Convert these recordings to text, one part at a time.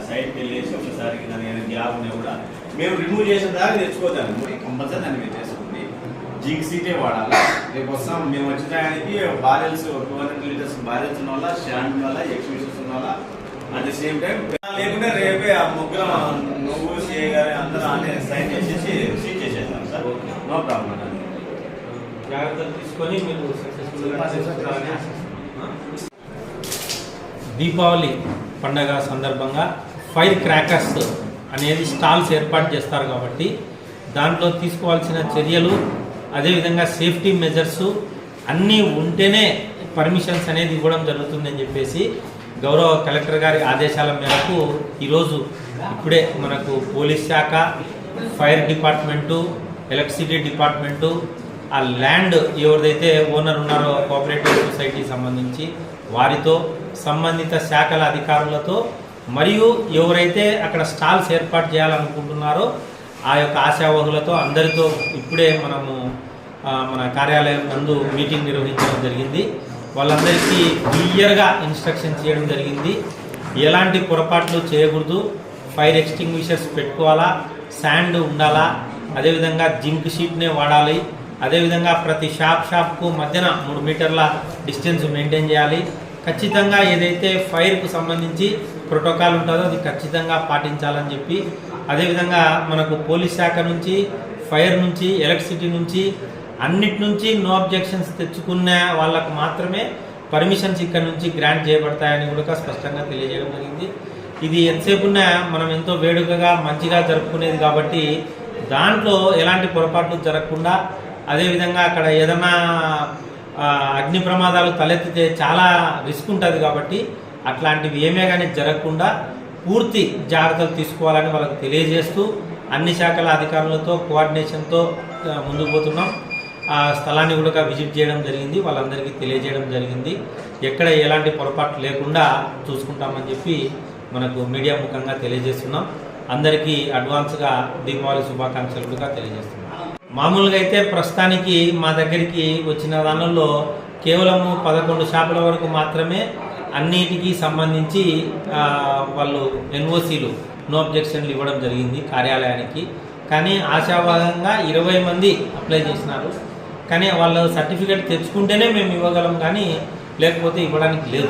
సైట్కి వెళ్ళేసి ఒకసారికి దాని గ్యాప్ ఉన్నా కూడా మేము రిమూవ్ చేసిన దాకా తెచ్చుకోదాన్ని కంపల్సరీ దాన్ని మేము చేసుకుంది జింక్ సీటే వాడాలి. రేపు వస్తాం మేము వచ్చిన టైంకి బారెల్స్ 200 లీటర్స్ బారెల్స్ ఉన్న వల్ల స్టాండ్ వల్ల ఎక్స్క్యూషన్స్ ఉన్న వల్ల అట్ ది సేమ్ టైం లేకుంటే రేపే ఆ ముగ్గురు నువ్వు సిఐ గారు అందరూ అనే సైన్ చేసేసి సీట్ చేసేస్తాం సార్. నో ప్రాబ్లం అండి. జాగ్రత్తలు తీసుకొని మీరు దీపావళి పండగ సందర్భంగా ఫైర్ క్రాకర్స్ అనేది స్టాల్స్ ఏర్పాటు చేస్తారు కాబట్టి దాంట్లో తీసుకోవాల్సిన చర్యలు అదేవిధంగా సేఫ్టీ మెజర్స్ అన్నీ ఉంటేనే పర్మిషన్స్ అనేది ఇవ్వడం జరుగుతుందని చెప్పేసి గౌరవ కలెక్టర్ గారి ఆదేశాల మేరకు ఈరోజు ఇప్పుడే మనకు పోలీస్ శాఖ, ఫైర్ డిపార్ట్మెంటు, ఎలక్ట్రిసిటీ డిపార్ట్మెంటు, ఆ ల్యాండ్ ఎవరిదైతే ఓనర్ ఉన్నారో కోఆపరేటివ్ సొసైటీకి సంబంధించి వారితో, సంబంధిత శాఖల అధికారులతో మరియు ఎవరైతే అక్కడ స్టాల్స్ ఏర్పాటు చేయాలనుకుంటున్నారో ఆ యొక్క ఆశావహులతో అందరితో ఇప్పుడే మనము మన కార్యాలయం నందు మీటింగ్ నిర్వహించడం జరిగింది. వాళ్ళందరికీ క్లియర్గా ఇన్స్ట్రక్షన్ చేయడం జరిగింది. ఎలాంటి పొరపాట్లు చేయకూడదు, ఫైర్ ఎక్స్టింగ్విషర్స్ పెట్టుకోవాలా, శాండ్ ఉండాలా, అదేవిధంగా జింక్ షీట్నే వాడాలి, అదేవిధంగా ప్రతి షాప్కు మధ్యన 3 మీటర్ల డిస్టెన్స్ మెయింటైన్ చేయాలి. ఖచ్చితంగా ఏదైతే ఫైర్కు సంబంధించి ప్రోటోకాల్ ఉంటుందో అది ఖచ్చితంగా పాటించాలని చెప్పి, అదేవిధంగా మనకు పోలీస్ శాఖ నుంచి, ఫైర్ నుంచి, ఎలక్ట్రిసిటీ నుంచి అన్నిటి నుంచి నో అబ్జెక్షన్స్ తెచ్చుకున్న వాళ్ళకు మాత్రమే పర్మిషన్స్ ఇక్కడ నుంచి గ్రాంట్ చేయబడతాయని కూడా స్పష్టంగా తెలియజేయడం జరిగింది. ఇది ఎంతసేపు ఉన్నా మనం ఎంతో వేడుకగా మంచిగా జరుపుకునేది కాబట్టి దాంట్లో ఎలాంటి పొరపాట్లు జరగకుండా, అదేవిధంగా అక్కడ ఏదైనా అగ్ని ప్రమాదాలు తలెత్తితే చాలా రిస్క్ ఉంటుంది కాబట్టి అట్లాంటివి ఏమే కానీ జరగకుండా పూర్తి జాగ్రత్తలు తీసుకోవాలని వాళ్ళకి తెలియజేస్తూ అన్ని శాఖల అధికారులతో కోఆర్డినేషన్తో ముందుకు పోతున్నాం. ఆ స్థలాన్ని కూడా విజిట్ చేయడం జరిగింది, వాళ్ళందరికీ తెలియజేయడం జరిగింది. ఎక్కడ ఎలాంటి పొరపాటు లేకుండా చూసుకుంటామని చెప్పి మనకు మీడియా ముఖంగా తెలియజేస్తున్నాం. అందరికీ అడ్వాన్స్గా దీపావళి శుభాకాంక్షలు కూడా తెలియజేస్తున్నాం. మామూలుగా అయితే ప్రస్తుతానికి మా దగ్గరికి వచ్చిన దానిలో కేవలము 11 షాపుల వరకు మాత్రమే అన్నిటికీ సంబంధించి వాళ్ళు ఎన్ఓసీలు నో అబ్జెక్షన్లు ఇవ్వడం జరిగింది కార్యాలయానికి. కానీ ఆశావాదంగా 20 మంది అప్లై చేసినారు. కానీ వాళ్ళు సర్టిఫికేట్ తెచ్చుకుంటేనే మేము ఇవ్వగలం, కానీ లేకపోతే ఇవ్వడానికి లేదు.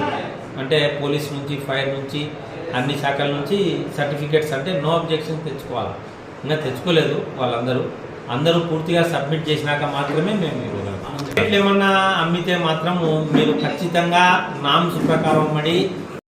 అంటే పోలీస్ నుంచి, ఫైర్ నుంచి, అన్ని శాఖల నుంచి సర్టిఫికేట్స్ అంటే నో అబ్జెక్షన్ తెచ్చుకోవాలి. ఇంకా తెచ్చుకోలేదు అందరూ పూర్తిగా సబ్మిట్ చేసినాక మాత్రమే మేము ఇవ్వగలం. ఏమన్నా అమ్మితే మాత్రము మీరు ఖచ్చితంగా నామ్స్ ప్రకారం పడి